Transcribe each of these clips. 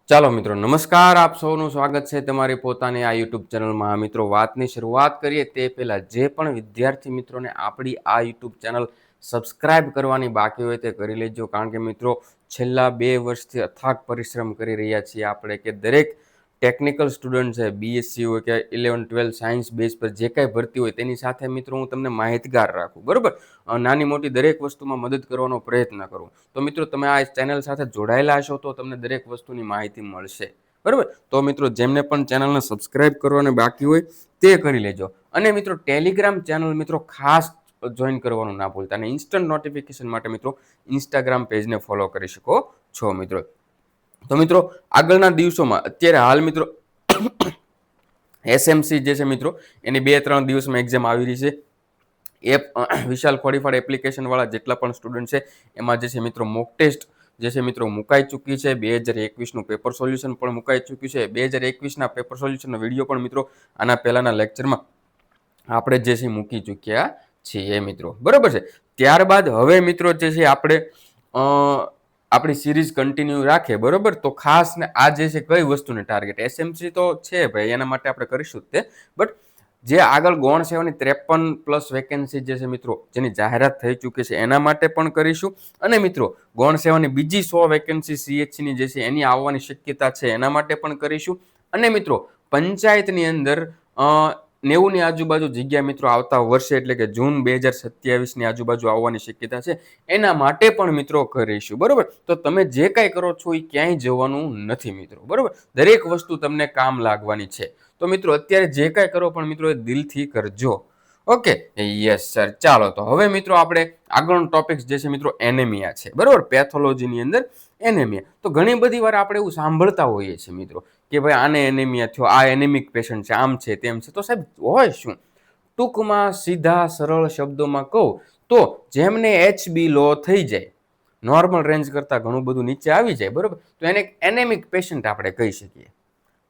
ચાલો મિત્રો, નમસ્કાર. આપ સૌનું સ્વાગત છે તમારી પોતાની આ યુટ્યુબ ચેનલમાં. મિત્રો, વાતની શરૂઆત કરીએ તે પહેલાં જે પણ વિદ્યાર્થી મિત્રોને આપણી આ યુટ્યુબ ચેનલ સબસ્ક્રાઇબ કરવાની બાકી હોય તે કરી લેજો. કારણ કે મિત્રો, છેલ્લા 2 વર્ષથી અથાગ પરિશ્રમ કરી રહ્યા છીએ આપણે કે દરેક ટેકનિકલ સ્ટુડન્ટ છે, બીએસસી હોય કે 11-12 સાયન્સ બેઝ પર જે કાંઈ ભરતી હોય તેની સાથે મિત્રો હું તમને માહિતગાર રાખું, બરાબર. નાની મોટી દરેક વસ્તુમાં મદદ કરવાનો પ્રયત્ન કરું. તો મિત્રો, તમે આ ચેનલ સાથે જોડાયેલા હશો તો તમને દરેક વસ્તુની માહિતી મળશે, બરાબર. તો મિત્રો, જેમને પણ ચેનલને સબસ્ક્રાઇબ કરવાને બાકી હોય તે કરી લેજો. અને મિત્રો, ટેલિગ્રામ ચેનલ મિત્રો ખાસ જોઈન કરવાનું ના ભૂલતા. અને ઇન્સ્ટન્ટ નોટિફિકેશન માટે મિત્રો ઇન્સ્ટાગ્રામ પેજને ફોલો કરી શકો છો મિત્રો. તો મિત્રો, આગળના દિવસોમાં અત્યારે હાલ મિત્રો એસએમસી જે છે મિત્રો એની 2-3 દિવસમાં એક્ઝામ આવી રહી છે. વિશાલ ખોડીફાડ એપ્લિકેશન વાળા જેટલા પણ સ્ટુડન્ટ છે એમાં જે છે મિત્રો મોક ટેસ્ટ જે છે મિત્રો મુકાઈ ચૂકી છે. 2021નું પેપર સોલ્યુશન પણ મુકાઈ ચૂક્યું છે. 2021ના પેપર સોલ્યુશનનો વિડીયો પણ મિત્રો આના પહેલાના લેક્ચરમાં આપણે જે છે મૂકી ચૂક્યા છીએ મિત્રો, બરાબર છે. ત્યારબાદ હવે મિત્રો જે છે આપણે આપણી સિરીઝ કન્ટિન્યુ રાખે, બરોબર. તો ખાસ ને આ જે છે કઈ વસ્તુને ટાર્ગેટ એસએમસી તો છે ભાઈ, એના માટે આપણે કરીશું તે. બટ જે આગળ ગૌણ સેવાની 53+ વેકેન્સી જે છે મિત્રો જેની જાહેરાત થઈ ચૂકી છે એના માટે પણ કરીશું. અને મિત્રો, ગૌણ સેવાની બીજી 100 વેકેન્સી સીએચસીની જે છે એની આવવાની શક્યતા છે એના માટે પણ કરીશું. અને મિત્રો, પંચાયતની અંદર 90ની આજુબાજુ જગ્યા મિત્રો આવતા વર્ષે એટલે કે જૂન 2027ની આજુબાજુ આવવાની શક્યતા છે એના માટે પણ મિત્રો કરીશું, બરોબર. તો તમે જે કાંઈ કરો છો એ ક્યાંય જવાનું નથી મિત્રો, બરોબર. દરેક વસ્તુ તમને કામ લાગવાની છે. તો મિત્રો, અત્યારે જે કાંઈ કરો પણ મિત્રો દિલથી કરજો. Okay, yes sir. ચાલો, તો હવે મિત્રો આપણે આગળનો ટોપિક જે છે મિત્રો એનેમિયા છે, બરોબર. પેથોલોજીની અંદર એનેમિયા. તો ઘણી બધી વાર આપણે એવું સાંભળતા હોઈએ છીએ મિત્રો કે ભાઈ આને એનેમિયા થયો, આ એનેમિક પેશન્ટ છે, આમ છે તેમ છે. તો સાહેબ હોય શું? ટૂંકમાં સીધા સરળ શબ્દોમાં કહું તો જેમને HB લો થઈ જાય, નોર્મલ રેન્જ કરતાં ઘણું બધું નીચે આવી જાય, બરોબર, તો એને એનેમિક પેશન્ટ આપણે કહી શકીએ,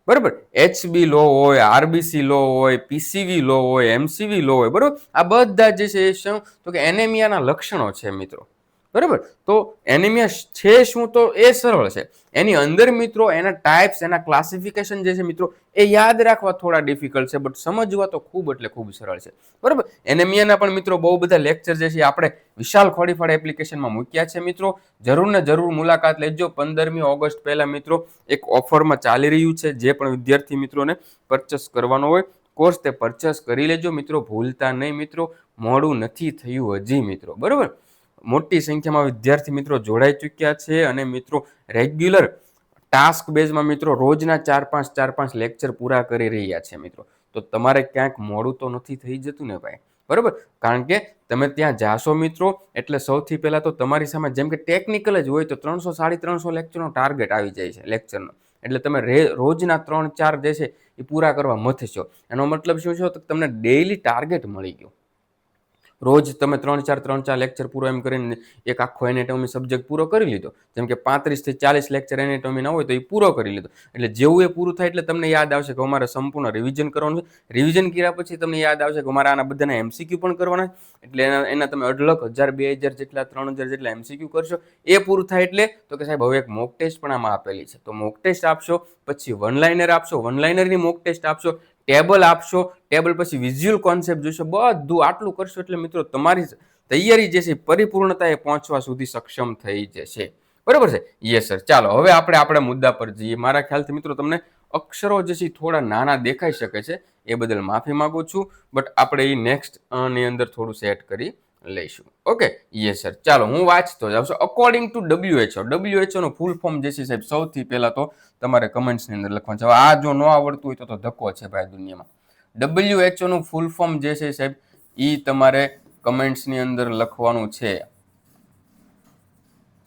બરોબર. HB લો હોય, RBC લો હોય, PCV લો હોય, MCV લો હોય, બરોબર. આ બધા જે છે એ શું તો કે એનેમિયાના લક્ષણો છે મિત્રો, બરાબર. તો એનિમિયા છે શું? તો એ સરળ છે. એની અંદર મિત્રો એના ટાઈપ્સ, એના ક્લાસિફિકેશન જે છે મિત્રો એ યાદ રાખવા થોડા ડિફિકલ્ટ છે, બટ સમજવા તો ખૂબ એટલે ખૂબ સરળ છે, બરાબર. એનેમિયાના પણ મિત્રો બહુ બધા લેક્ચર જે છે આપણે વિશાલ ખોડીફાડ એપ્લિકેશનમાં મૂક્યા છે મિત્રો. જરૂર ને જરૂર મુલાકાત લેજો. 15મી ઓગસ્ટ પહેલા મિત્રો એક ઓફરમાં ચાલી રહ્યું છે. જે પણ વિદ્યાર્થી મિત્રોને પરચેસ કરવાનો હોય કોર્સ તે પરચેસ કરી લેજો મિત્રો, ભૂલતા નહીં મિત્રો. મોડું નથી થયું હજી મિત્રો, બરાબર. મોટી સંખ્યામાં વિદ્યાર્થી મિત્રો જોડાઈ ચૂક્યા છે અને મિત્રો રેગ્યુલર ટાસ્ક બેઝમાં મિત્રો રોજના 4-5 લેક્ચર પૂરા કરી રહ્યા છે મિત્રો. તો તમારે ક્યાંક મોડું તો નથી થઈ જતું ને ભાઈ, બરાબર. કારણ કે તમે ત્યાં જાશો મિત્રો એટલે સૌથી પહેલા તો તમારી સામે જેમ કે ટેકનિકલ જ હોય તો 300-350 લેક્ચરનો ટાર્ગેટ આવી જાય છે લેક્ચરનો. એટલે તમે રોજના 3-4 જે છે એ પૂરા કરવા મથશો. એનો મતલબ શું છે? તો તમને ડેઈલી ટાર્ગેટ મળી ગયો. રોજ તમે 3-4 લેક્ચર પૂરો એમ કરીને એક આખો એનેટોમી સબ્જેક્ટ પૂરો કરી લીધો. જેમ કે 35-40 લેક્ચર એનેટોમીના હોય તો એ પૂરો કરી લીધો. એટલે જેવું એ પૂરું થાય એટલે તમને યાદ આવશે કે અમારે સંપૂર્ણ રિવિઝન કરવાનું છે. રિવિઝન કર્યા પછી તમને યાદ આવશે કે અમારે આના બધાના MCQ પણ કરવાના છે. એટલે એના તમે 1,50,000, 2,000 જેટલા 3,000 જેટલા MCQ કરશો. એ પૂરું થાય એટલે તો કે સાહેબ હવે એક મોક ટેસ્ટ પણ આમાં આપેલી છે. તો મોક ટેસ્ટ આપશો, પછી વન લાઇનર આપશો, વન લાઇનરની મોક ટેસ્ટ આપશો, ટેબલ આપશો, ટેબલ પછી વિઝ્યુઅલ કોન્સેપ્ટ જોશો. બધું આટલું કરશો એટલે મિત્રો તમારી તૈયારી જે છે પરિપૂર્ણતાએ પહોંચવા સુધી સક્ષમ થઈ જશે, બરાબર છે. Yes sir. ચાલો હવે આપણે મુદ્દા પર જઈએ. મારા ખ્યાલથી મિત્રો તમને અક્ષરો જે છે થોડા નાના દેખાઈ શકે છે, એ બદલ માફી માંગુ છું. બટ આપણે એ નેક્સ્ટ ની અંદર થોડું સેટ કરી લઈશું. Okay, yes sir. ચાલો હું વાંચતો જાઉં છું. અકોર્ડિંગ ટુ WHO નું ફૂલ ફોર્મ જે છે સાહેબ સૌથી પહેલા તો તમારે કમેન્ટ્સની અંદર લખવાનું છે. આ જો ન આવડતું હોય તો ધક્કો છે ભાઈ દુનિયામાં. WHO નું ફૂલ ફોર્મ જે છે સાહેબ એ તમારે કમેન્ટ્સની અંદર લખવાનું છે,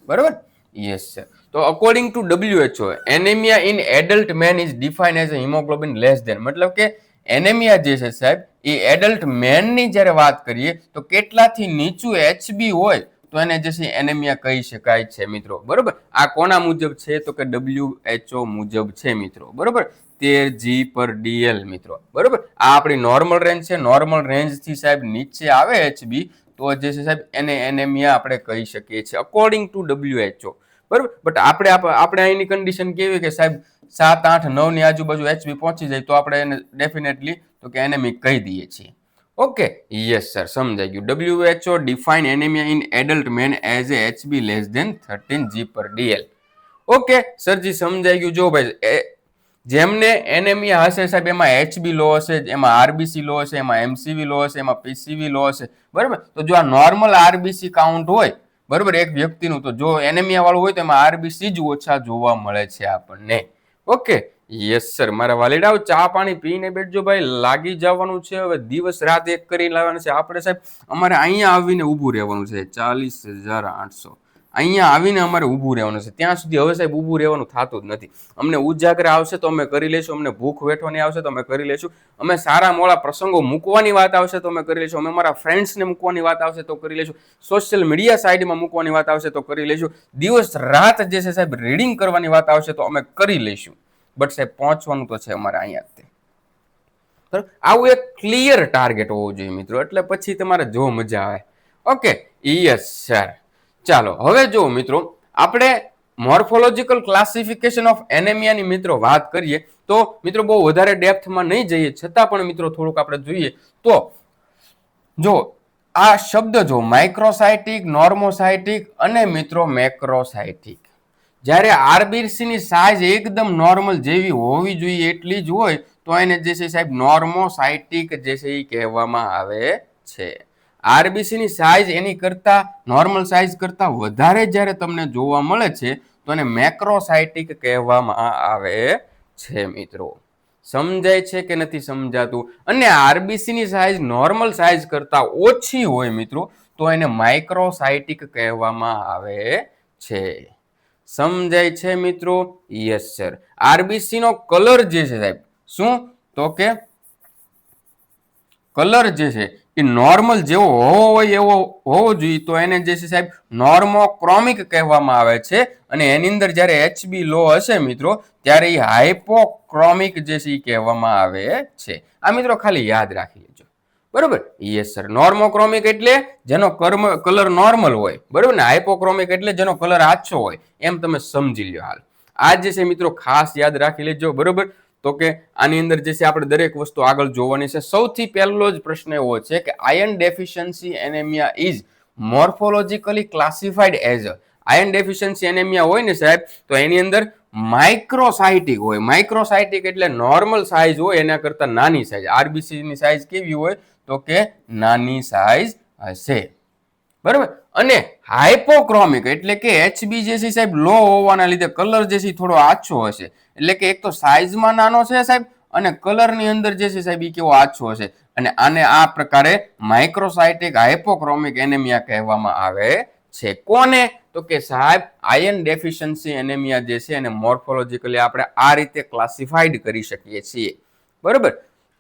બરાબર. Yes sir. તો according to WHO anaemia in adult man is define as haemoglobin less than, મતલબ કે એનેમિયા જે છે સાહેબ એ એડલ્ટ મેનની જ્યારે વાત કરીએ તો કેટલાથી નીચું HB હોય તો એને જે છે એનેમિયા કહી શકાય છે મિત્રો, બરોબર. આ કોના મુજબ છે? તો કે WHO મુજબ છે મિત્રો, બરોબર. 13G/dl મિત્રો, બરોબર. આ આપણી નોર્મલ રેન્જ છે. નોર્મલ રેન્જથી સાહેબ નીચે આવે HB તો જે છે સાહેબ એને એનેમિયા આપણે કહી શકીએ છીએ અકોર્ડિંગ ટુ WHO. બરોબર. બટ આપણે અહીંની કન્ડિશન કેવી કે સાહેબ 7, 8, 9 ની આજુબાજુ HB પહોંચી જાય તો આપણે એને ડેફિનેટલી તો કે એનેમિક કહી દઈએ છીએ. ઓકે, યસ સર, સમજાઈ ગયું. WHO define anaemia in adult main as a HB less than 13 G/dl. Okay સરજી, સમજાઈ ગયું. જો ભાઈ જેમને એનેમિયા હશે સાહેબ એમાં HB લો હશે, એમાં RBC લો હશે, એમાં MCV લો હશે, એમાં PCV લો હશે, બરાબર. તો જો આ નોર્મલ RBC કાઉન્ટ હોય, બરોબર, એક વ્યક્તિનું, તો જો એનેમિયા વાળું હોય તો એમાં RBC જ ઓછા જોવા મળે છે આપણને. Okay, yes sir. મારા વાલીડાઓ ચા પાણી પીને બેઠજો ભાઈ, લાગી જવાનું છે હવે. દિવસ રાત એક કરી લાવવાનું છે આપણે સાહેબ. અમારે અહીંયા આવીને ઊભું રહેવાનું છે. 40,800 અહીંયા આવીને અમારે ઊભું રહેવાનું છે. ત્યાં સુધી હવે સાહેબ ઊભું રહેવાનું થતું જ નથી. અમને ઉજાગર આવશે તો અમે કરી લઈશું, અમને ભૂખ વેઠવાની આવશે તો અમે કરી લઈશું, અમે સારા મોડા પ્રસંગો મૂકવાની વાત આવશે તો અમે કરી લઈશું, અમે મારા ફ્રેન્ડ્સને મૂકવાની વાત આવશે તો કરી લઈશું, સોશિયલ મીડિયા સાઇડમાં મૂકવાની વાત આવશે તો કરી લઈશું, દિવસ રાત જે છે સાહેબ રીડિંગ કરવાની વાત આવશે તો અમે કરી લઈશું. બટ સાહેબ પહોંચવાનું તો છે અમારે અહીંયા. આવું એક ક્લિયર ટાર્ગેટ હોવું જોઈએ મિત્રો, એટલે પછી તમારે જો મજા આવે. Okay, yes sir. ચાલો હવે જો મિત્રો આપણે મોર્ફોલોજીકલ ક્લાસિફિકેશન ઓફ એનેમિયાની મિત્રો વાત કરીએ તો મિત્રો બહુ વધારે ડેપ્થમાં નહીં જઈએ, છતાં પણ મિત્રો થોડુંક આપણે જોઈએ તો જો આ શબ્દ જો માઇક્રોસાઇટિક, નોર્મોસાઇટિક અને મિત્રો મેક્રોસાઇટિક. જ્યારે આરબીસીની સાઇઝ એકદમ નોર્મલ જેવી હોવી જોઈએ એટલી જ હોય તો એને જે છે સાહેબ નોર્મોસાઇટિક જે છે એ કહેવામાં આવે છે. આરબીસીની સાઇઝ એની કરતા નોર્મલ સાઇઝ કરતા વધારે જ્યારે તમને જોવા મળે છે તો એને મેક્રોસાઇટિક કહેવામાં આવે છે મિત્રો. સમજાય છે કે નથી સમજાતું? અને આરબીસીની સાઇઝ નોર્મલ સાઇઝ કરતા ઓછી હોય મિત્રો તો એને માઇક્રોસાઇટિક કહેવામાં આવે છે. સમજાય છે મિત્રો? Yes sir. આરબીસી નો કલર જે છે સાહેબ શું તો કે કલર જે છે એ નોર્મલ જેવો હોવો હોય એવો હોવો જોઈએ તો એને જે છે સાહેબ નોર્મોક્રોમિક કહેવામાં આવે છે. અને એની અંદર જ્યારે HB લો હશે મિત્રો ત્યારે એ હાઇપોક્રોમિક જે છે એ કહેવામાં આવે છે. આ મિત્રો ખાલી યાદ રાખી લેજો, બરોબર. Yes sir. નોર્મોક્રોમિક એટલે જેનો કલર નોર્મલ હોય, બરોબર ને. હાઇપોક્રોમિક એટલે જેનો કલર આછો હોય, એમ તમે સમજી લ્યો. હાલ આ જે છે મિત્રો ખાસ યાદ રાખી લેજો, બરોબર. તો કે આની અંદર જે છે આપણે દરેક વસ્તુ આગળ જોવાની છે. સૌથી પહેલો જ પ્રશ્ન એવો છે કે iron deficiency anaemia is morphologically classified as iron deficiency anaemia હોય ને સાહેબ તો એની અંદર માઇક્રોસાઇટિક હોય. માઇક્રોસાઇટિક એટલે નોર્મલ સાઇઝ હોય એના કરતા નાની સાઇઝ. આરબીસી ની સાઇઝ કેવી હોય તો કે નાની સાઇઝ હશે, બરાબર. અને હાઇપોક્રોમિક એટલે કે HB જે છે સાહેબ લો હોવાના લીધે કલર જે છે થોડો આછો હશે. એટલે કે એક તો સાઇઝમાં નાનો છે સાહેબ અને કલરની અંદર જે છે સાહેબ એ કેવો આછો હશે. અને આને આ પ્રકારે માઇક્રોસાઇટિક હાઇપોક્રોમિક એનેમિયા કહેવામાં આવે છે. કોને તો કે સાહેબ આયર્ન ડેફિશિયન્સી એનેમિયા જે છે એને મોર્ફોલોજીકલી આપણે આ રીતે ક્લાસિફાઈડ કરી શકીએ છીએ, બરોબર.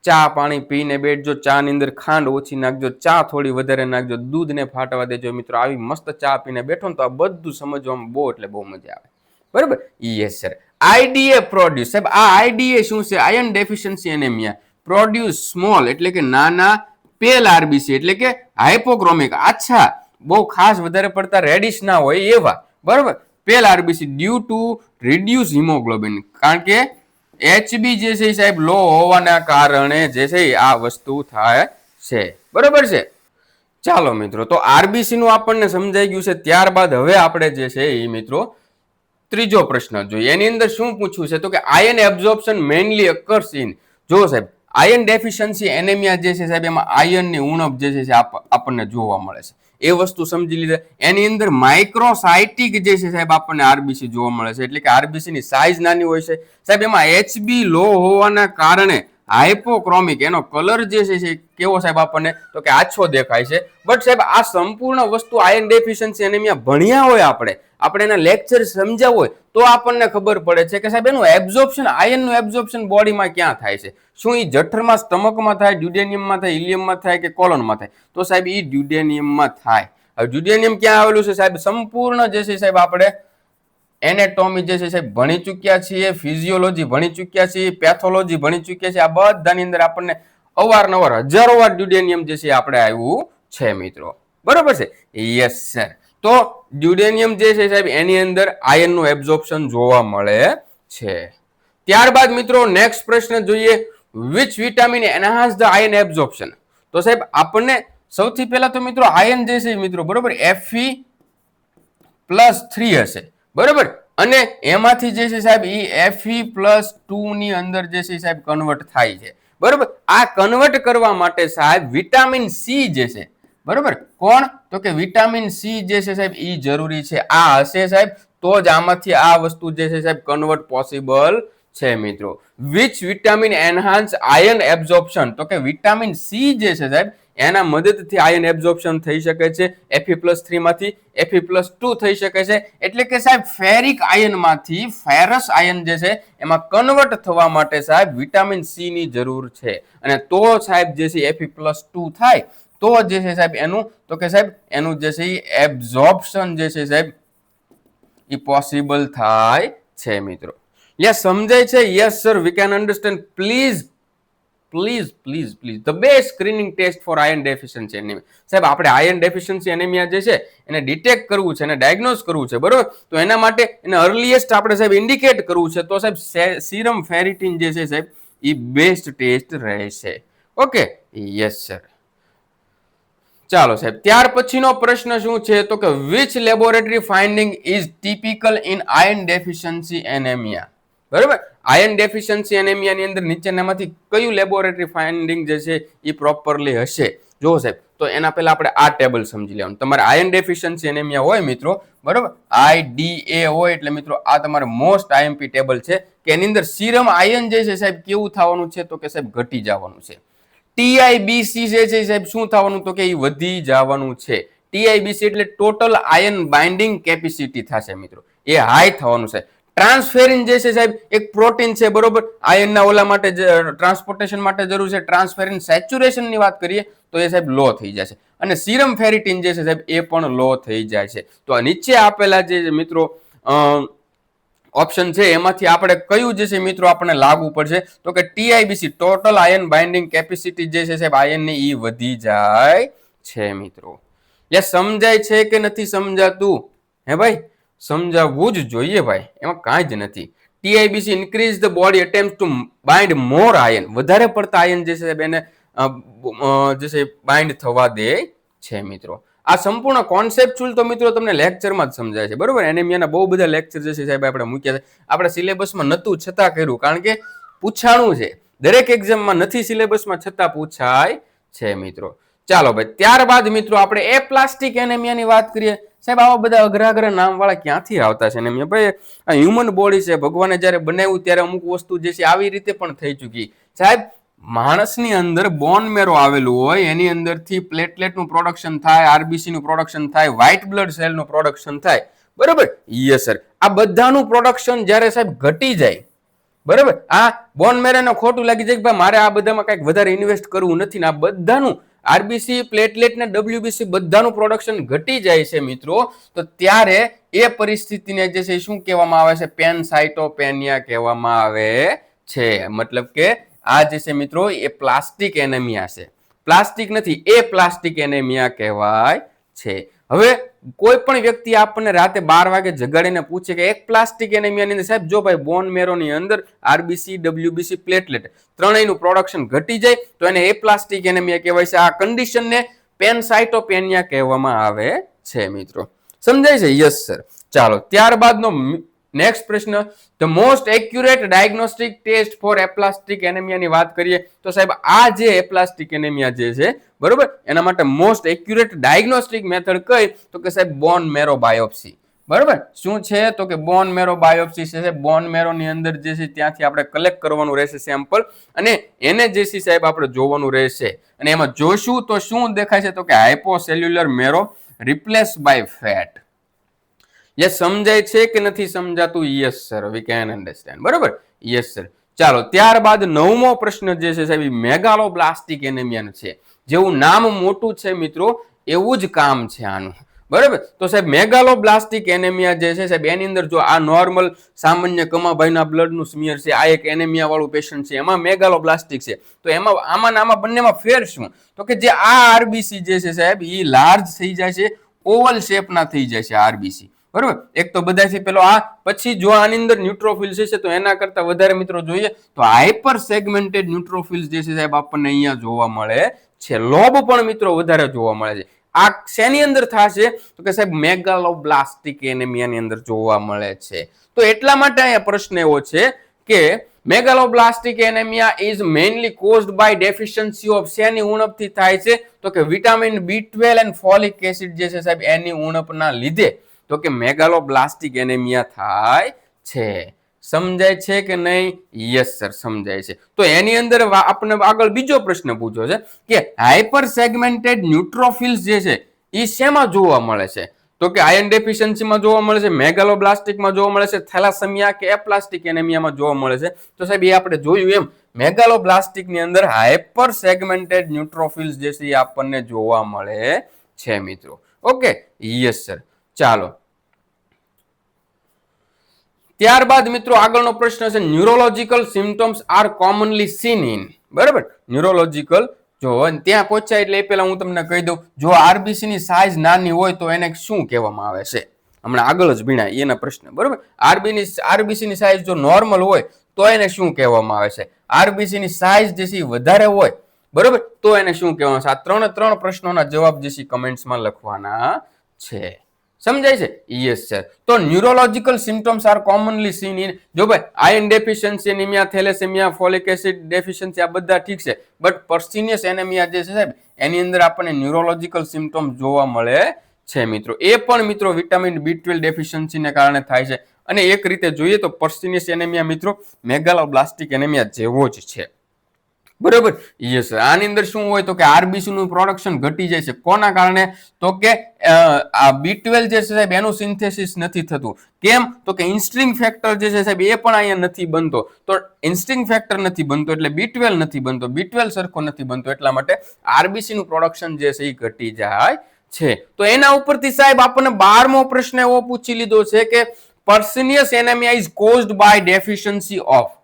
ચા પાણી પીને બેઠજો, ચા ની અંદર ખાંડ ઓછી નાખજો, ચા થોડી વધારે નાખજો, દૂધને ફાટવા દેજો મિત્રો. આવી મસ્ત ચા પીને બેઠો ને તો આ બધું સમજવામાં બહુ એટલે બહુ મજા આવે, બરોબર. Yes sir. આઈડીએ પ્રોડ્યુસ સાહેબ આ આઈડીએ શું છે? Iron deficiency anaemia produce small એટલે કે નાના પેલ આરબીસી એટલે કે હાઇપોક્રોમિક આછા બહુ ખાસ વધારે પડતા રેડિશ ના હોય એવા, બરોબર, પેલ RBC due to reduce haemoglobin. કારણ કે HB જે છે સાહેબ લો હોવાના કારણે જે છે આ વસ્તુ થાય છે, બરોબર છે. ચાલો મિત્રો, તો આરબીસી નું આપણને સમજાઈ ગયું છે. ત્યારબાદ હવે આપણે જે છે એ મિત્રો ત્રીજો પ્રશ્ન જોઈએ. એની અંદર શું પૂછ્યું છે તો કે iron absorption mainly occurs in. જો સાહેબ આયર્ન ડેફિશિયન્સી એનેમિયા જે છે સાહેબ એમાં આયર્નની ઉણપ જે છે આપણને જોવા મળે છે. એ વસ્તુ સમજી લીધા. એની અંદર માઇક્રોસાઇટિક જે છે સાહેબ આપણને આરબીસી જોવા મળે છે. એટલે કે આરબીસી ની સાઇઝ નાની હોય છે સાહેબ. એમાં HB લો હોવાના કારણે હાઇપોક્રોમિક એનો કલર જે છે કેવો સાહેબ આપણને તો કે આછો દેખાય છે. બટ સાહેબ આ સંપૂર્ણ વસ્તુ આયર્ન ડેફિશિયન્સી એનેમિયા ભણ્યા હોય આપણે એના લેક્ચર સમજ્યા હોય તો આપણને ખબર પડે છે કે સાહેબ એનું એબ્ઝોર્પ્શન આયર્નનું એબ્ઝોર્પ્શન બોડીમાં ક્યાં થાય છે. શું એ જઠરમાં સ્ટમકમાં થાય, ડ્યુડેનિયમમાં થાય, ઇલિયમમાં થાય કે કોલોનમાં થાય? તો સાહેબ એ ડ્યુડેનિયમમાં થાય. હવે ડ્યુડેનિયમ ક્યાં આવેલું છે સાહેબ? સંપૂર્ણ જે છે સાહેબ આપણે એનેટોમી જે છે સાહેબ ભણી ચૂક્યા છીએ, ફિઝિયોલોજી ભણી ચૂક્યા છીએ, પેથોલોજી ભણી ચૂક્યા છીએ. આ બધાની અંદર આપણને અવારનવાર હજારો વાર ડ્યુડેનિયમ જે છે આપણે આવ્યું છે મિત્રો, બરોબર છે. Yes sir. તો ડ્યુડેનિયમ જે છે સાહેબ એની અંદર આયનનું એબ્ઝોર્પ્શન જોવા મળે છે. ત્યારબાદ મિત્રો નેક્સ્ટ પ્રશ્ન જોઈએ, which vitamin enhance the iron absorption. તો સાહેબ આપણને સૌથી પહેલા તો મિત્રો આયન જે છે મિત્રો બરોબર Fe+3 હશે બરોબર, અને એમાંથી જે છે સાહેબ એ Fe+2 ની અંદર જે છે સાહેબ કન્વર્ટ થાય છે બરોબર. આ કન્વર્ટ કરવા માટે સાહેબ વિટામિન સી જે છે બરોબર, કોણ તો કે વિટામિન સી જે છે સાહેબ એ જરૂરી છે. આ હશે સાહેબ તો જ આમાંથી આ વસ્તુ જે છે સાહેબ કન્વર્ટ પોસિબલ છે મિત્રો. Which vitamin enhance ion absorption, તો કે વિટામિન સી જે છે સાહેબ એના મદદથી આયન એબ્ઝોર્પ્શન થઈ શકે છે. Fe+3 માંથી Fe+2 થઈ શકે છે, એટલે કે સાહેબ ફેરિક આયન માંથી ફેરસ આયન જે છે એમાં કન્વર્ટ થવા માટે સાહેબ વિટામિન સી ની જરૂર છે, અને તો સાહેબ જે છે Fe+2 થાય તો જે છે સાહેબ એનું તો કે સાહેબ એનું જે છે એબ્ઝોર્પ્શન જે છે સાહેબ એ પોસિબલ થાય છે મિત્રો. યસ સમજાય છે? Yes sir, we can understand. Please please please please the best screening test for iron deficiency anaemia. સાહેબ આપણે આયન ડેફિશિયન્સી એનેમિયા જે છે એને ડિટેક્ટ કરવું છે, એને ડાયગ્નોઝ કરવું છે બરોબર. તો એના માટે એને અર્લીએસ્ટ આપણે સાહેબ ઇન્ડિકેટ કરવું છે, તો સાહેબ સીરમ ફેરિટીન જે છે સાહેબ એ બેસ્ટ ટેસ્ટ રહેશે. Okay, yes sir. ચાલો સાહેબ, ત્યાર પછીનો પ્રશ્ન શું છે તો કે which laboratory finding is typical in iron deficiency anaemia. બરાબર, આયન ડેફિશિયન્સી એનેમિયાની અંદર નીચેનામાંથી કયું લેબોરેટરી ફાઇન્ડિંગ જે છે એ પ્રોપરલી હશે? જો સાહેબ, તો એના પહેલા આપણે આ ટેબલ સમજી લેવાનું. તમારે આયન ડેફિશિયન્સી એનેમિયા હોય મિત્રો બરોબર, IDA હોય એટલે મિત્રો આ તમારે મોસ્ટ આઈએમપી ટેબલ છે કે એની અંદર સીરમ આયન જે છે સાહેબ કેવું થવાનું છે તો કે સાહેબ ઘટી જવાનું છે. TIBC જે છે સાહેબ શું થવાનું તો કે એ વધી જવાનું છે. TIBC એટલે ટોટલ આયન બાઇન્ડિંગ કેપેસિટી થશે મિત્રો, એ હાઈ થવાનું છે. ટ્રાન્સફેરિન જે છે સાહેબ એક પ્રોટીન છે બરોબર, આયનના ઓલા માટે ટ્રાન્સપોર્ટેશન માટે જરૂર છે. ટ્રાન્સફેરિન સેચ્યુરેશન ની વાત કરીએ તો એ સાહેબ લો થઈ જશે, અને સીરમ ફેરિટીન જે છે સાહેબ એ પણ લો થઈ જાય છે. તો આ નીચે આપેલા જે મિત્રો ઓપ્શન છે એમાંથી આપણે કયું જે છે મિત્રો આપણને લાગુ પડશે તો કે TIBC total iron binding capacity જે છે સાહેબ આયનની ઈ વધી જાય છે મિત્રો. યસ સમજાય છે કે નથી સમજાતું? હે ભાઈ, સમજાવવું જ જોઈએ ભાઈ, એમાં કાંઈ જ નથી. TIBC increase the body attempt to bind more iron, વધારે પડતા આયન જે છે સાહેબ એને જે છે બાઇન્ડ થવા દે છે મિત્રો. આ સંપૂર્ણ કોન્સેપ્ચ્યુઅલ તો મિત્રો તમને લેક્ચરમાં જ સમજાય છે બરોબર. એનેમિયાના બહુ બધા લેક્ચર જે છે સાહેબ આપણે મૂક્યા છે, આપણે સિલેબસમાં નહોતું છતાં કર્યું, કારણ કે પૂછાણું છે દરેક એક્ઝામમાં, નથી સિલેબસમાં છતાં પૂછાય છે મિત્રો. ચાલો ભાઈ, ત્યારબાદ મિત્રો આપણે એપ્લાસ્ટિક એનેમિયાની વાત કરીએ. સાહેબ આવા બધા અઘરા અઘરા નામ વાળા ક્યાંથી આવતા છે એનેમિયા? ભાઈ આ હ્યુમન બોડી છે, ભગવાને જ્યારે બનાવ્યું ત્યારે અમુક વસ્તુ જે છે આવી રીતે પણ થઈ ચૂકી સાહેબ. માણસની અંદર બોન મેરો આવેલું હોય, એની અંદરથી પ્લેટલેટનું પ્રોડક્શન થાય, RBC નું પ્રોડક્શન થાય, વ્હાઇટ બ્લડ સેલનું પ્રોડક્શન થાય બરોબર. યસ સર, આ બધાનું પ્રોડક્શન જ્યારે સાહેબ ઘટી જાય બરોબર, આ બોન મેરોને ખોટું લાગી જાય કે ભાઈ મારે આ બધામાં કંઈક વધારે ઇન્વેસ્ટ કરવું નથી, ને આ બધાનું RBC પ્લેટલેટ ને WBC બધાનું પ્રોડક્શન ઘટી જાય છે મિત્રો, તો ત્યારે એ પરિસ્થિતિને જે છે શું કહેવામાં આવે છે? પેનસાઇટોપેનિયા કહેવામાં આવે છે. મતલબ કે આ જે છે મિત્રો એ પ્લાસ્ટિક એનેમિયા છે, પ્લાસ્ટિક નથી, એ પ્લાસ્ટિક એનેમિયા કહેવાય છે. હવે કોઈ પણ વ્યક્તિ આપણને રાતે 12 વાગે જગાડીને પૂછે કે એક પ્લાસ્ટિક એનેમિયાની અંદર સાહેબ જો ભાઈ બોન મેરોની અંદર RBC WBC પ્લેટલેટ ત્રણેયનું પ્રોડક્શન ઘટી જાય તો એને એ પ્લાસ્ટિક એનેમિયા કહેવાય છે. આ કન્ડિશનને પેનસાઇટોપેનિયા કહેવામાં આવે છે મિત્રો. સમજાય છે? Yes sir. ચાલો, ત્યારબાદનો નેક્સ્ટ પ્રશ્ન, the most accurate diagnostic test for aplastic એનેમિયાની વાત કરીએ તો સાહેબ આ જે એપ્લાસ્ટિક એનેમિયા જે છે બરોબર, એના માટે મોસ્ટ એક્યુરેટ ડાયગ્નોસ્ટિક મેથડ કઈ તો કે સાહેબ બોન મેરો બાયોપ્સી બરોબર. શું છે તો કે બોન મેરો બાયોપ્સી છે. બોન મેરો ની અંદર જે છે ત્યાંથી આપણે કલેક્ટ કરવાનું રહેશે સેમ્પલ, અને એને જે છે સાહેબ આપણે જોવાનું રહેશે, અને એમાં જોશું તો શું દેખાય છે તો કે hypocellular marrow replace by fat. Yes સમજાય છે કે નથી સમજાતું? Yes sir, we can understand બરોબર. Yes sir. ચાલો, ત્યારબાદ નવમો પ્રશ્ન જે છે સાહેબ મેગાલોબ્લાસ્ટિક એનેમિયા છે. જેવું નામ મોટું છે મિત્રો એવું જ કામ છે આનું બરાબર. તો સાહેબ મેગાલોબ્લાસ્ટિક એનેમિયા જે છે સાહેબ એની અંદર જો આ નોર્મલ સામાન્ય કમાભાઈના બ્લડનું સ્મિયર છે, આ એક એનેમિયા વાળું પેશન્ટ છે, એમાં મેગાલોબ્લાસ્ટિક છે, તો આમાં બંનેમાં ફેર શું તો કે જે આ RBC જે છે સાહેબ એ લાર્જ થઈ જાય છે, ઓવલ શેપના થઈ જાય છે આરબીસી. બરોબર, એક તો બધાથી પેલો આ, પછી જો આની અંદર ન્યુટ્રોફિલ્સ છે તો એના કરતા વધારે મિત્રો જોઈએ તો હાઇપર સેગમેન્ટેડ ન્યુટ્રોફિલ્સ જે છે સાહેબ આપણને અહીંયા જોવા મળે છે. લોબ પણ મિત્રો વધારે જોવા મળે છે. આ શેની અંદર થશે તો કે સાહેબ મેગાલોબ્લાસ્ટિક એનેમિયાની અંદર જોવા મળે છે. તો એટલા માટે અહીંયા પ્રશ્ન એવો છે કે megaloblastic anaemia is mainly caused by deficiency of શેની ઉણપથી થાય છે તો કે vitamin B12 and folic acid જે છે સાહેબ એની ઉણપના લીધે તો કે મેગાલોબ્લાસ્ટિક એનેમિયા થાય છે. સમજાય છે કે નહીં? યસ સર, સમજાય છે. તો એની અંદર આપણે આગળ બીજો પ્રશ્ન પૂછ્યો છે કે હાઇપર સેગમેન્ટેડ ન્યુટ્રોફિલ્સ જે છે એ શેમાં જોવા મળે છે તો કે આયર્ન ડેફિશિયન્સીમાં જોવા મળે છે, મેગાલોબ્લાસ્ટિકમાં જોવા મળે છે, થેલાસેમિયા કે એપ્લાસ્ટિક એનેમિયામાં જોવા મળે છે. તો સાહેબ એ આપણે જોયું એમ મેગાલોબ્લાસ્ટિકની અંદર હાઇપર સેગમેન્ટેડ ન્યુટ્રોફિલ્સ જે છે એ આપણને જોવા મળે છે મિત્રો. Okay, yes sir. ચાલો, ત્યારબાદ મિત્રો આગળનો પ્રશ્ન છે neurological symptoms are commonly seen in. બરાબર, ન્યુરોલોજીકલ જો ત્યાં પહોંચ્યા એટલે એ પહેલા હું તમને કહી દઉં, જો આરબીસી ની સાઇઝ નાની હોય તો એને શું કહેવામાં આવે છે? હમણાં આગળ જ ભીણાય એના પ્રશ્ન. બરાબર, આરબીસી ની સાઇઝ જો નોર્મલ હોય તો એને શું કહેવામાં આવે છે? આરબીસી ની સાઇઝ જે છે વધારે હોય બરાબર તો એને શું કહેવામાં આવે છે? આ ત્રણ પ્રશ્નોના જવાબ જે છે કમેન્ટ્સમાં લખવાના છે. સમજાય છે? Yes sir. તો neurological symptoms are commonly seen in, જો ભાઈ iron deficiency anaemia, thalassaemia, folic acid deficiency આ બધા ઠીક છે, બટ પર્સિનિયસ એનેમિયા જે છે સાહેબ એની અંદર આપણને ન્યુરોલોજીકલ સિમ્ટમ્સ જોવા મળે છે મિત્રો. એ પણ મિત્રો વિટામિન B12 ડેફિશિયન્સીને કારણે થાય છે. અને એક રીતે જોઈએ તો પર્સિનિયસ એનેમિયા મિત્રો મેગાલોબ્લાસ્ટિક એનેમિયા જેવો જ છે. બરોબર, યસ. આની અંદર શું હોય તો કે આરબીસી નું પ્રોડક્શન ઘટી જાય છે. કોના કારણે તો કે આ B12 જે છે સાહેબ એનું સિન્થેસિસ નથી થતું. કેમ તો કે ઇન્સ્ટ્રિંગ ફેક્ટર જે છે સાહેબ એ પણ અહીંયા નથી બનતો. તો ઇન્સ્ટ્રિંગ ફેક્ટર નથી બનતો એટલે B12 નથી બનતો, B12 સરખો નથી બનતો, એટલા માટે આરબીસી નું પ્રોડક્શન જે છે એ ઘટી જાય છે. તો એના ઉપરથી સાહેબ આપણને 12મો પ્રશ્ન એવો પૂછી લીધો છે કે pernicious anaemia is caused by deficiency of.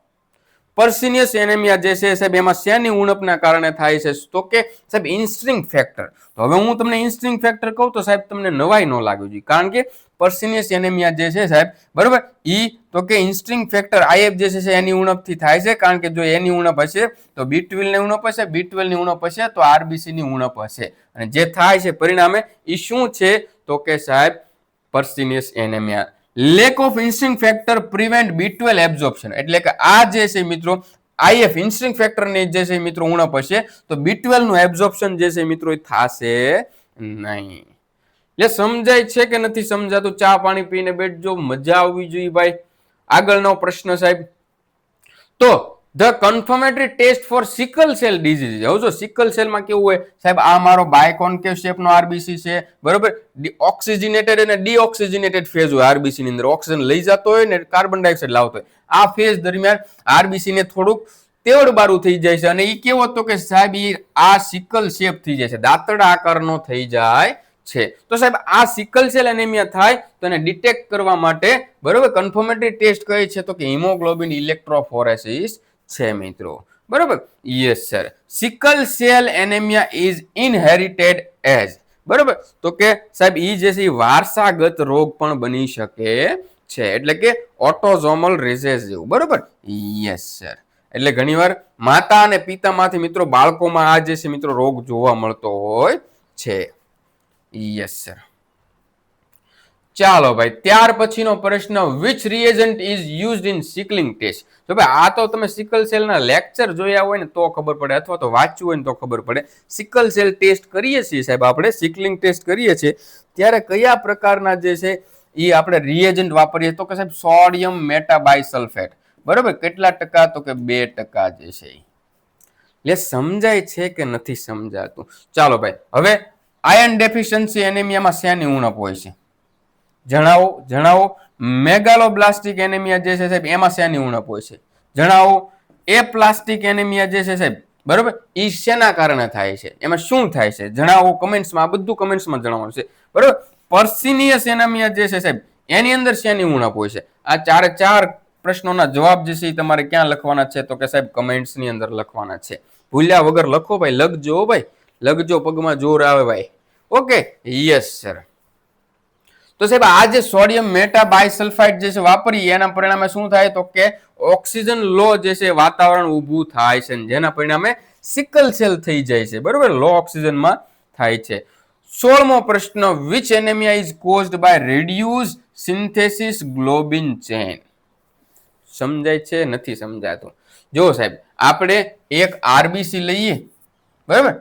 Pernicious anaemia જે છે સાહેબ એમાં શેની ઉણપના કારણે થાય છે તો કે સાહેબ ઇન્સ્ટ્રિંગ ફેક્ટર. તો હવે હું તમને ઇન્સ્ટ્રિંગ ફેક્ટર કહું તો સાહેબ તમને નવાઈ ન લાગવી જોઈએ, કારણ કે પર્સિનિયસ એનેમિયા જે છે સાહેબ બરોબર ઈ તો કે ઇન્સ્ટ્રિંગ ફેક્ટર IF જે છે એની ઉણપથી થાય છે, કારણ કે જો એની ઉણપ હશે તો B12 ની ઉણપ હશે, B12 ની ઉણપ હશે તો આરબીસી ની ઉણપ હશે, અને જે થાય છે પરિણામે ઈ શું છે તો કે સાહેબ pernicious anaemia. Lack of intrinsic factor prevent B12 absorption, એટલે કે આ જે છે મિત્રો IF ઇન્સ્ટ્રિંગ ફેક્ટર ની જે છે મિત્રો ઉણપ હશે તો B12 નું એબ્ઝોર્પ્શન જે છે મિત્રો થશે નહીં. એટલે સમજાય છે કે નથી સમજાતું? ચા પાણી પીને બેઠજો, મજા આવવી જોઈએ ભાઈ. આગળનો પ્રશ્ન સાહેબ, તો the confirmatory test for sickle cell disease. હવે જો સિકલ સેલમાં કેવું હોય સાહેબ, આ મારો બાયકોન્કેવ શેપનો આરબીસી છે બરોબર, ઓક્સિજનેટેડ અને ડીઓક્સિજનેટેડ ફેઝ હોય આરબીસી ની અંદર, ઓક્સિજન લઈ જતો હોય ને કાર્બન ડાયોક્સાઇડ લાવતો હોય. આ ફેઝ દરમિયાન આરબીસી ને થોડુંક તેવડબારું થઈ જાય છે, અને એ કેવો હતો કે સાહેબ આ સિકલ શેપ થઈ જાય છે, દાંતડા આકારનો થઈ જાય છે. તો સાહેબ આ સિકલ સેલ એનેમિયા થાય તો એને ડિટેક્ટ કરવા માટે બરોબર કન્ફર્મેટરી ટેસ્ટ કઈ છે તો કે હિમોગ્લોબિન ઇલેક્ટ્રોફોરેસિસ છે મિત્રો. બરોબર, yes sir. Sickle cell anaemia is inherited as. બરોબર, તો કે સાહેબ ઈ જે છે વારસાગત રોગ પણ બની શકે છે, એટલે કે ઓટોઝોમલ રિસેસિવ. બરોબર, યસ સર. એટલે ઘણીવાર માતા અને પિતામાંથી મિત્રો બાળકોમાં આ જે છે મિત્રો રોગ જોવા મળતો હોય છે. Yes sir. ચાલો ભાઈ, ત્યાર પછીનો પ્રશ્ન, which reagent is used in sickling test. તો ભાઈ આ તો તમે સિકલ સેલના લેક્ચર જોયા હોય ને તો ખબર પડે, અથવા તો વાંચ્યું હોય ને તો ખબર પડે. સિકલ સેલ ટેસ્ટ કરીએ છીએ સાહેબ, આપણે સિકલિંગ ટેસ્ટ કરીએ છીએ ત્યારે કયા પ્રકારના જે છે એ આપણે રિએજન્ટ વાપરીએ તો કે સાહેબ સોડિયમ મેટાબાયસલ્ફેટ. બરોબર, કેટલા ટકા તો કે 2% જે છે. એટલે સમજાય છે કે નથી સમજાતું? ચાલો ભાઈ, હવે આયર્ન ડેફિશિયન્સી એનેમિયામાં શેની ઉણપ હોય છે? જણાવો. મેગાલોબ્લાસ્ટિક એનેમિયા જે છે સાહેબ એમાં શેની ઉણપ હોય છે? જણાવો. એપ્લાસ્ટિક એનેમિયા જે છે સાહેબ બરોબર એ શેના કારણે થાય છે? એમાં શું થાય છે? જણાવો કમેન્ટ્સમાં. આ બધું કમેન્ટ્સમાં જણાવવાનું છે બરોબર. પર્સિનિયસ એનેમિયા જે છે સાહેબ એની અંદર શેની ઉણપ હોય છે? આ ચાર પ્રશ્નોના જવાબ જે છે એ તમારે ક્યાં લખવાના છે તો કે સાહેબ કમેન્ટ્સ ની અંદર લખવાના છે. ભૂલ્યા વગર લખો ભાઈ, લખજો ભાઈ, લખજો, પગમાં જોર આવે ભાઈ. Okay, yes sir. તો સાહેબ આ જે સોડિયમ મેટા બાયસલ્ફાઇડ જે છે વાપરીએ એના પરિણામે શું થાય તો કે ઓક્સિજન લો જે છે વાતાવરણ ઊભું થાય છે, જેના પરિણામે સિકલ સેલ થઈ જાય છે, બરોબર, લો ઓક્સિજનમાં થાય છે. 16મો પ્રશ્ન, which anaemia is caused by reduce synthesis globin chain. સમજાય છે? નથી સમજાતું. જો સાહેબ આપણે એક આરબીસી લઈએ, બરાબર,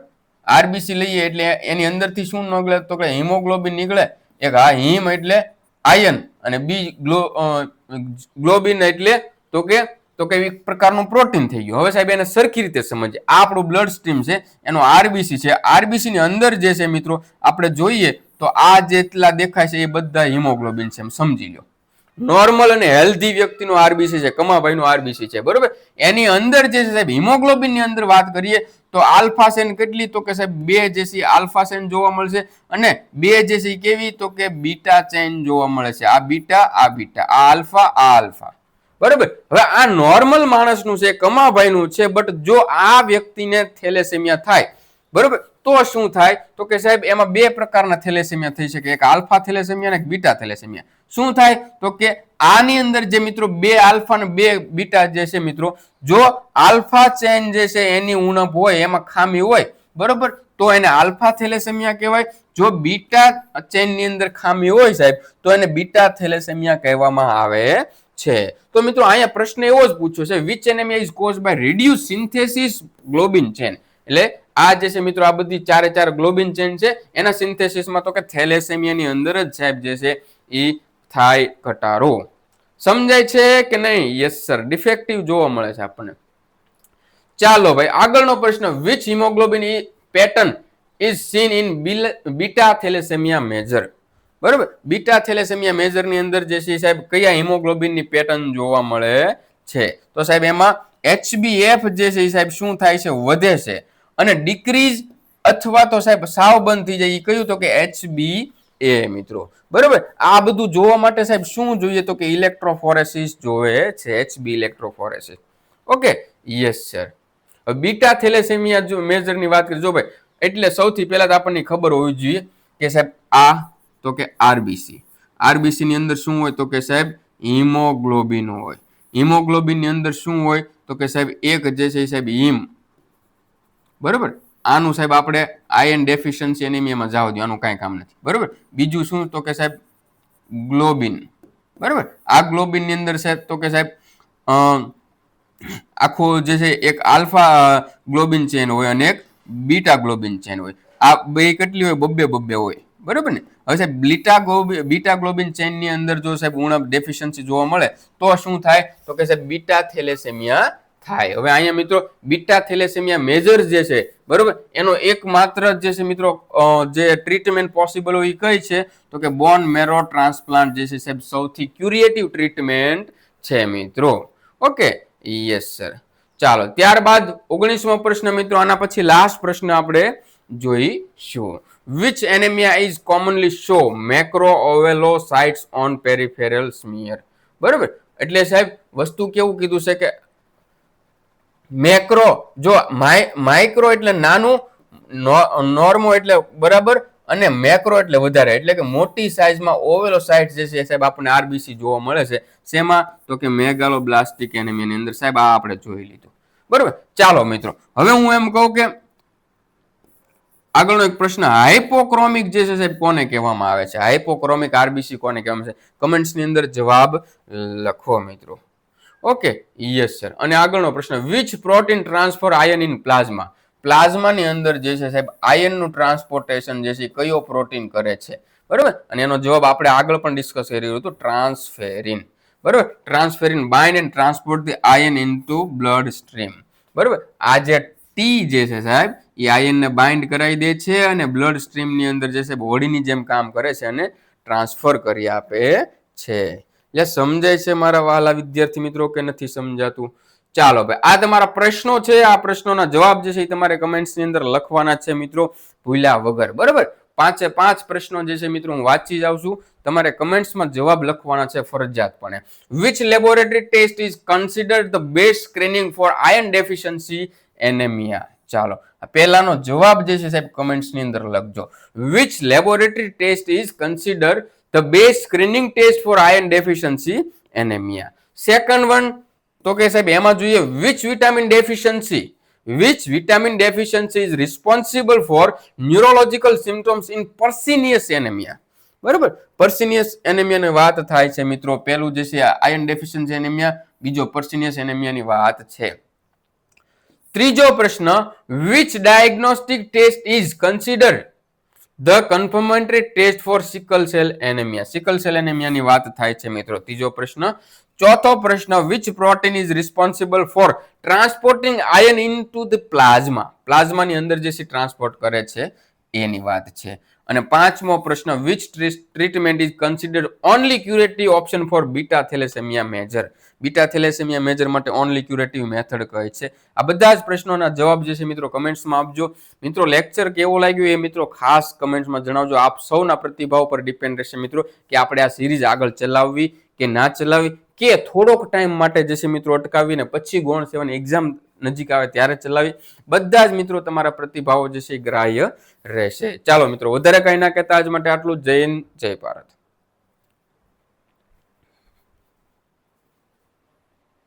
આરબીસી લઈએ એટલે એની અંદરથી શું નીકળે તો કે હિમોગ્લોબિન નીકળે. એક આ હિમ એટલે આયન અને બી ગ્લોબિન એટલે તો કે એક પ્રકારનું પ્રોટીન થઈ ગયું. હવે સાહેબ એને સરખી રીતે સમજીએ. આ આપણું બ્લડ સ્ટ્રીમ છે, એનો આરબીસી છે. આરબીસી ની અંદર જે છે મિત્રો આપણે જોઈએ તો આ જેટલા દેખાય છે એ બધા હિમોગ્લોબિન છે, એમ સમજી લો. નોર્મલ અને હેલ્ધી વ્યક્તિનું આરબીસી છે, કમાભાઈનું આરબીસી છે, બરોબર. એની અંદર જે છે સાહેબ હિમોગ્લોબિન ની અંદર વાત કરીએ તો આલ્ફા સેન કેટલી તો કે સાહેબ 2 જે છે આલ્ફા સેન જોવા મળશે અને 2 જે છે કેવી તો કે બીટા ચેન જોવા મળે છે. આ બીટા, આ આલ્ફા, આ આલ્ફા, બરોબર. હવે આ નોર્મલ માણસનું છે, કમાભાઈનું છે, બટ જો આ વ્યક્તિને થેલેસેમિયા થાય, બરોબર, તો શું થાય તો કે સાહેબ એમાં 2 પ્રકારના થેલેસેમિયા થઈ શકે, એક આલ્ફા થેલેસેમિયા અને એક બીટા થેલેસેમિયા. શું થાય તો કે આની અંદર જે મિત્રો 2 આલ્ફા અને 2 બીટા જે છે મિત્રો, જો આલ્ફા ચેન જે છે એની ઉણપ હોય, એમાં ખામી હોય, બરોબર, તો એને આલ્ફા થેલેસેમિયા કહેવાય. જો બીટા ચેન ની અંદર ખામી હોય સાહેબ તો એને બીટા થેલેસેમિયા કહેવામાં આવે છે. તો મિત્રો અહીંયા પ્રશ્ન એવો જ પૂછ્યો છે, which anaemia is caused by reduce synthesis globin chain. એટલે આ જે છે મિત્રો આ બધી 4 ગ્લોબિન ચેન છે એના સિન્થેસિસમાં તો કે થેલેસેમિયા ની અંદર જ સાહેબ જે છે એ થાય ઘટાડો. સમજાય છે કે નહીં? યસ સર, ડિફેક્ટિવ જોવા મળે છે આપણને. ચાલો ભાઈ આગળનો પ્રશ્ન, which haemoglobin pattern is seen in beta thalassaemia major. બરોબર, બીટા થેલેસેમિયા મેજર ની અંદર જે છે સાહેબ કયા હિમોગ્લોબિન ની પેટર્ન જોવા મળે છે? તો સાહેબ એમાં HbF જે છે સાહેબ શું થાય છે? વધે છે અને ડિક્રીઝ અથવા તો સાહેબ સાવ બંધ થઈ જાય. એ કયું તો કે HbA મિત્રો, બરોબર. આ બધું જોવા માટે સાહેબ શું જોઈએ તો કે ઇલેક્ટ્રોફોરેસિસ જોવે છે, HB electrophoresis. Okay, yes sir. Beta thalassaemia major ની વાત કરી, જો ભાઈ એટલે સૌથી પહેલા તો આપણને ખબર હોવી જોઈએ કે સાહેબ આ તો કે આરબીસી, આરબીસી ની અંદર શું હોય તો કે સાહેબ હિમોગ્લોબિન હોય. હિમોગ્લોબિન ની અંદર શું હોય તો કે સાહેબ એક જે છે સાહેબ હિમ, બરોબર. આનું સાહેબ આપણે આયર્ન ડેફિશિયન્સી એનિમિયામાં જાવ દો, આનું કાંઈ કામ નથી, બરોબર. બીજું શું તો કે સાહેબ ગ્લોબિન, બરોબર. આ ગ્લોબિન ની અંદર સાહેબ તો કે સાહેબ આખો જે છે એક આલ્ફા ગ્લોબિન ચેન હોય અને એક બીટા ગ્લોબિન ચેન હોય. આ બે કેટલી હોય? બબ્બે હોય, બરોબર ને. હવે સાહેબ બીટા ગ્લોબિન ચેન ની અંદર જો સાહેબ ઉણપ ડેફિશિયન્સી જોવા મળે તો શું થાય તો કે સાહેબ બીટા થેલેસેમિયા થાય. હવે અહીંયા મિત્રો બીટા થેલેસેમિયા મેજર જે છે, બરોબર, એનો એકમાત્ર જે છે મિત્રો જે ટ્રીટમેન્ટ પોસિબલ હોય એ કઈ છે તો કે બોન મેરો ટ્રાન્સપ્લાન્ટ જે છે સાહેબ સૌથી ક્યુરેટિવ ટ્રીટમેન્ટ છે મિત્રો. Okay, yes sir. ચાલો ત્યારબાદ 19મો પ્રશ્ન મિત્રો, આના પછી લાસ્ટ પ્રશ્ન આપણે જોઈશું. Which anaemia is commonly show macro ovalocytes on peripheral smear. બરોબર, એટલે સાહેબ વસ્તુ કેવું કીધું છે કે મેક્રો, જો માઇક્રો એટલે નાનું, નોર્મો એટલે બરાબર અને મેક્રો એટલે વધારે, એટલે કે મોટી સાઇઝમાં ઓવેલોસાઇટ્સ જે છે સાહેબ આપણને આરબીસી જોવા મળે છે. શેમાં તો કે મેગાલોબ્લાસ્ટિક એનેમિયાની અંદર સાહેબ આ આપણે જોઈ લીધું, બરોબર. ચાલો મિત્રો હવે હું એમ કહું કે આગળનો એક પ્રશ્ન, હાઇપોક્રોમિક જે છે સાહેબ કોને કહેવામાં આવે છે? હાઇપોક્રોમિક આરબીસી કોને કહેવામાં છે? કમેન્ટ્સ ની અંદર જવાબ લખો મિત્રો. Okay, yes sir. અને આગળનો પ્રશ્ન, which protein transfer iron in plasma. પ્લાઝમાની અંદર જે છે સાહેબ આયનનું ટ્રાન્સપોર્ટેશન જે છે કયો પ્રોટીન કરે છે? બરોબર, અને એનો જવાબ આપણે આગળ પણ ડિસ્કસ કરી રહ્યું હતું, ટ્રાન્સફેરિન. બરોબર, transferrin bind and transport the iron into bloodstream. બરોબર, આ જે ટી જે છે સાહેબ એ આયનને બાઇન્ડ કરાવી દે છે અને બ્લડ સ્ટ્રીમની અંદર જે છે હોડીની જેમ કામ કરે છે અને ટ્રાન્સફર કરી આપે છે. સમજાય છે મારા વહાલા વિદ્યાર્થી મિત્રો કે નથી સમજાતું? ચાલો ભાઈ, આ તમારા પ્રશ્નો છે. આ પ્રશ્નોના જવાબ જે છે એ તમારે કમેન્ટ્સ ની અંદર લખવાના છે મિત્રો, ભૂલ્યા વગર. બરોબર, 5 પ્રશ્નો જે છે મિત્રો હું વાંચી જાઉં છું, તમારે કમેન્ટ્સમાં જવાબ લખવાના છે ફરજિયાતપણે. Which laboratory test is considered the best screening for iron deficiency anaemia? ચાલો પહેલાનો જવાબ જે છે સાહેબ કમેન્ટ્સ ની અંદર લખજો. Which laboratory test is considered the best screening test for iron deficiency anaemia. Second one તો કે સાહેબ એમાં જોઈએ which vitamin deficiency is responsible for neurological symptoms in pernicious anaemia. બરાબર, પર્સિનિયસ એનેમિયાની વાત થાય છે મિત્રો. પહેલું જે છે આયર્ન ડેફિશિયન્સી એનેમિયા, બીજો પર્સિનિયસ એનેમિયાની વાત છે. ત્રીજો પ્રશ્ન, which diagnostic test is considered the confirmatory test for sickle cell anaemia. Sickle cell એનેમિયાની વાત થાય છે મિત્રો. ત્રીજો પ્રશ્ન. ચોથો પ્રશ્ન, which protein is responsible for transporting iron into the plasma. પ્લાઝમાની અંદર જે છે ટ્રાન્સપોર્ટ કરે છે એની વાત છે. અને પાંચમો પ્રશ્ન, which treatment is considered only curative option for beta thalassaemia major. Beta thalassaemia major માટે ઓનલી ક્યુરેટિવ મેથડ કહે છે. આ બધા જ પ્રશ્નોના જવાબ જે છે મિત્રો કમેન્ટ્સમાં આપજો. મિત્રો લેક્ચર કેવો લાગ્યો એ મિત્રો ખાસ કમેન્ટ્સમાં જણાવજો. આપ સૌના પ્રતિભાવ પર ડિપેન્ડ રહેશે મિત્રો કે આપણે આ સિરીઝ આગળ ચલાવવી કે ના ચલાવવી, કે થોડોક ટાઈમ માટે જે છે મિત્રો અટકાવીને પછી ગૌણ સેવાની એક્ઝામ નજીક આવે ત્યારે ચલાવી. બધા જ મિત્રો તમારા પ્રતિભાવો જે છે ગ્રાહ્ય રહેશે. ચાલો મિત્રો વધારે કઈ ના કહેતા આજ માટે આટલું. જય હિન્દ, જય ભારત.